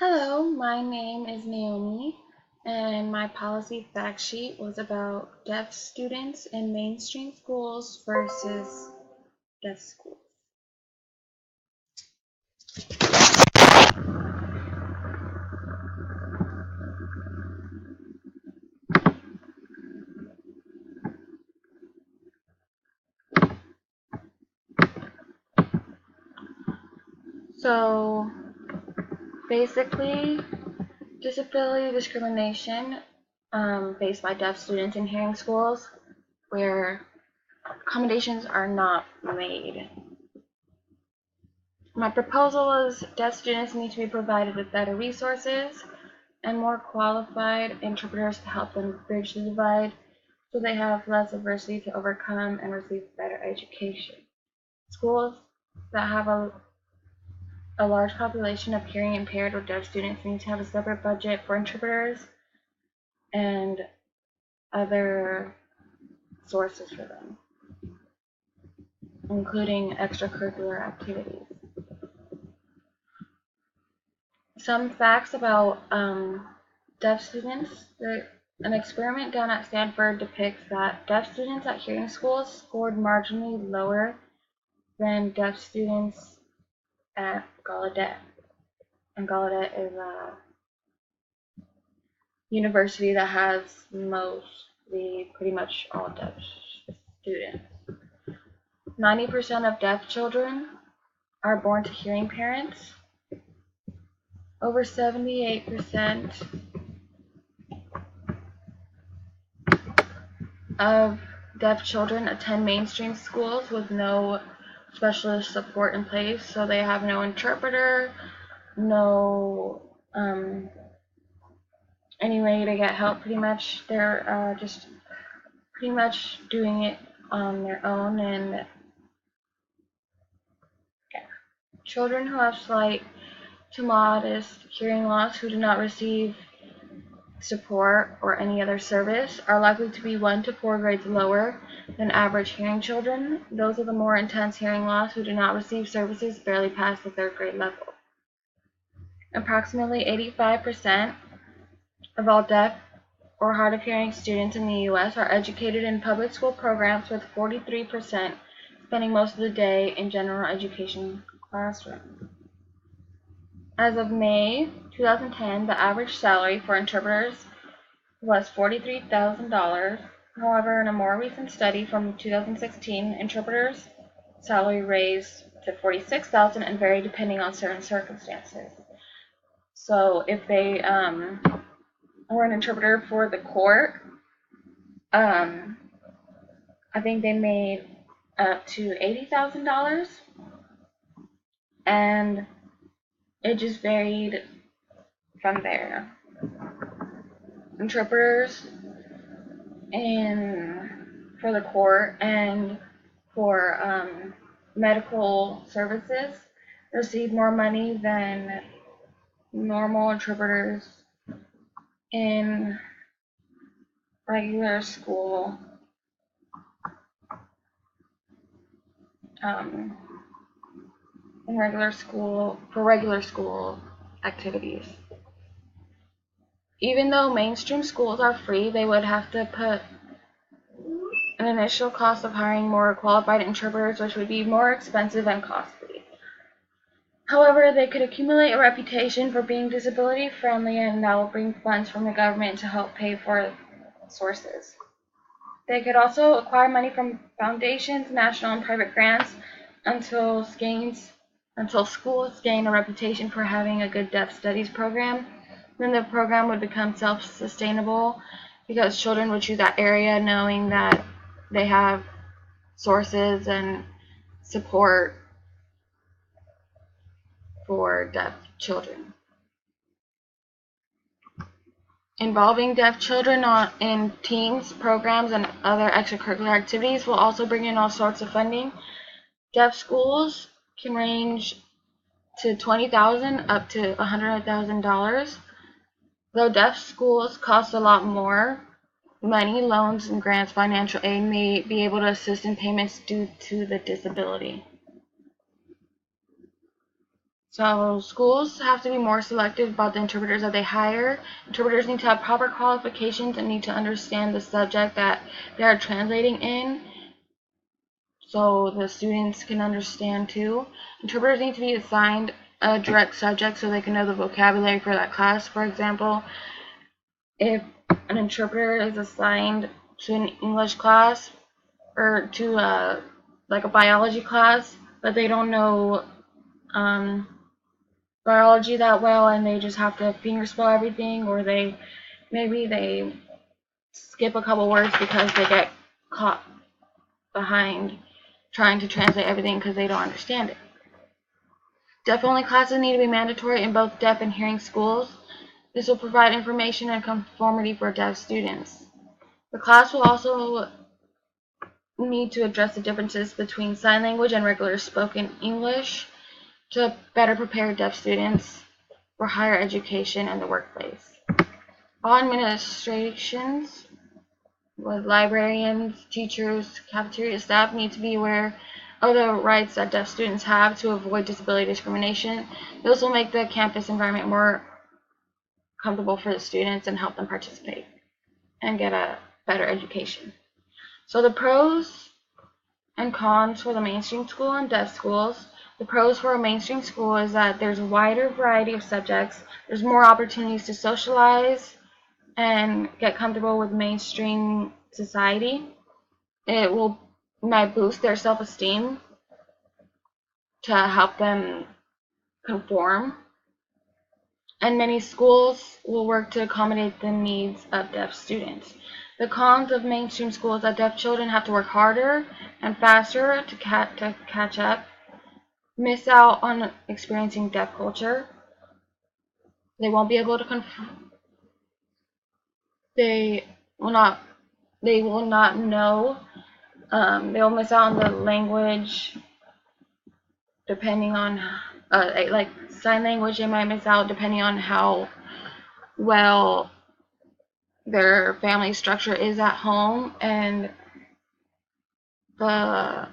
Hello, my name is Naomi, and my policy fact sheet was about deaf students in mainstream schools versus deaf schools. So basically, disability discrimination faced by deaf students in hearing schools where accommodations are not made. My proposal is deaf students need to be provided with better resources and more qualified interpreters to help them bridge the divide so they have less adversity to overcome and receive better education. Schools that have a large population of hearing impaired or deaf students need to have a separate budget for interpreters and other sources for them, including extracurricular activities. Some facts about deaf students. An experiment done at Stanford depicts that deaf students at hearing schools scored marginally lower than deaf students at Gallaudet. And Gallaudet is a university that has mostly pretty much all deaf students. 90% of deaf children are born to hearing parents. Over 78% of deaf children attend mainstream schools with no specialist support in place, so they have no interpreter, no any way to get help. Pretty much, they're just pretty much doing it on their own. And yeah. Children who have slight to modest hearing loss who do not receive support or any other service are likely to be 1 to 4 grades lower than average hearing children. Those with a more intense hearing loss who do not receive services barely pass the 3rd grade level. Approximately 85% of all deaf or hard of hearing students in the U.S. are educated in public school programs, with 43% spending most of the day in general education classrooms. As of May 2010, the average salary for interpreters was $43,000. However, in a more recent study from 2016, interpreters' salary raised to $46,000 and vary depending on certain circumstances. So if they were an interpreter for the court, I think they made up to $80,000, and it just varied from there. Interpreters for the court and for medical services receive more money than normal interpreters in regular school for regular school activities. Even though mainstream schools are free, they would have to put an initial cost of hiring more qualified interpreters, which would be more expensive and costly. However, they could accumulate a reputation for being disability friendly, and that will bring funds from the government to help pay for sources. They could also acquire money from foundations, national and private grants until schools gain a reputation for having a good deaf studies program. Then the program would become self-sustainable because children would choose that area knowing that they have sources and support for deaf children. Involving deaf children in teams, programs, and other extracurricular activities will also bring in all sorts of funding. Deaf schools can range to $20,000 up to $100,000. Though deaf schools cost a lot more money, loans and grants, financial aid may be able to assist in payments due to the disability. So schools have to be more selective about the interpreters that they hire. Interpreters need to have proper qualifications and need to understand the subject that they are translating in, so the students can understand too. Interpreters need to be assigned a direct subject so they can know the vocabulary for that class. For example, if an interpreter is assigned to an English class or to like a biology class, but they don't know biology that well and they just have to fingerspell everything, or maybe they skip a couple words because they get caught behind trying to translate everything because they don't understand it. Deaf-only classes need to be mandatory in both deaf and hearing schools. This will provide information and conformity for deaf students. The class will also need to address the differences between sign language and regular spoken English to better prepare deaf students for higher education and the workplace. All administrations, with librarians, teachers, cafeteria staff, need to be aware of the rights that deaf students have to avoid disability discrimination. This will make the campus environment more comfortable for the students and help them participate and get a better education. So the pros and cons for the mainstream school and deaf schools. The pros for a mainstream school is that there's a wider variety of subjects, there's more opportunities to socialize and get comfortable with mainstream society. It might boost their self-esteem to help them conform, and many schools will work to accommodate the needs of deaf students. The cons of mainstream schools is that deaf children have to work harder and faster to catch up, miss out on experiencing deaf culture. They won't be able to they will not know. They will miss out on the language depending on like sign language. They might miss out depending on how well their family structure is at home and the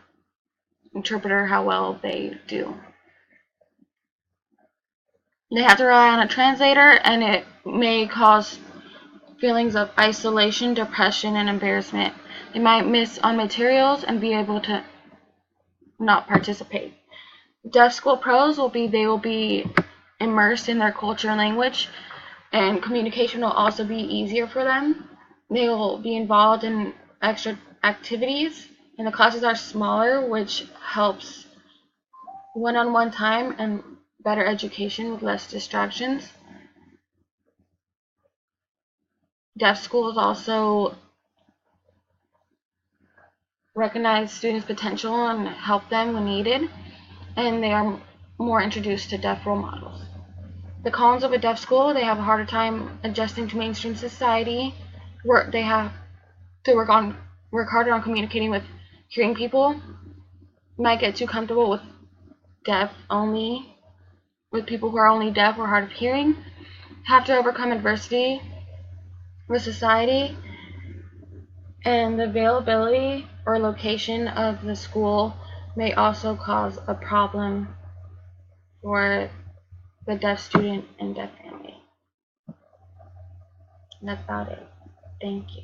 interpreter how well they do. They have to rely on a translator, and it may cause feelings of isolation, depression, and embarrassment. They might miss on materials and be able to not participate. Deaf school pros will be they will be immersed in their culture and language, and communication will also be easier for them. They will be involved in extra activities, and the classes are smaller, which helps one-on-one time and better education with less distractions. Deaf schools also recognize students' potential and help them when needed, and they are more introduced to deaf role models. The cons of a deaf school: they have a harder time adjusting to mainstream society. They have to work harder on communicating with hearing people. Might get too comfortable with people who are only deaf or hard of hearing. Have to overcome adversity with society, and the availability or location of the school may also cause a problem for the deaf student and deaf family. And that's about it. Thank you.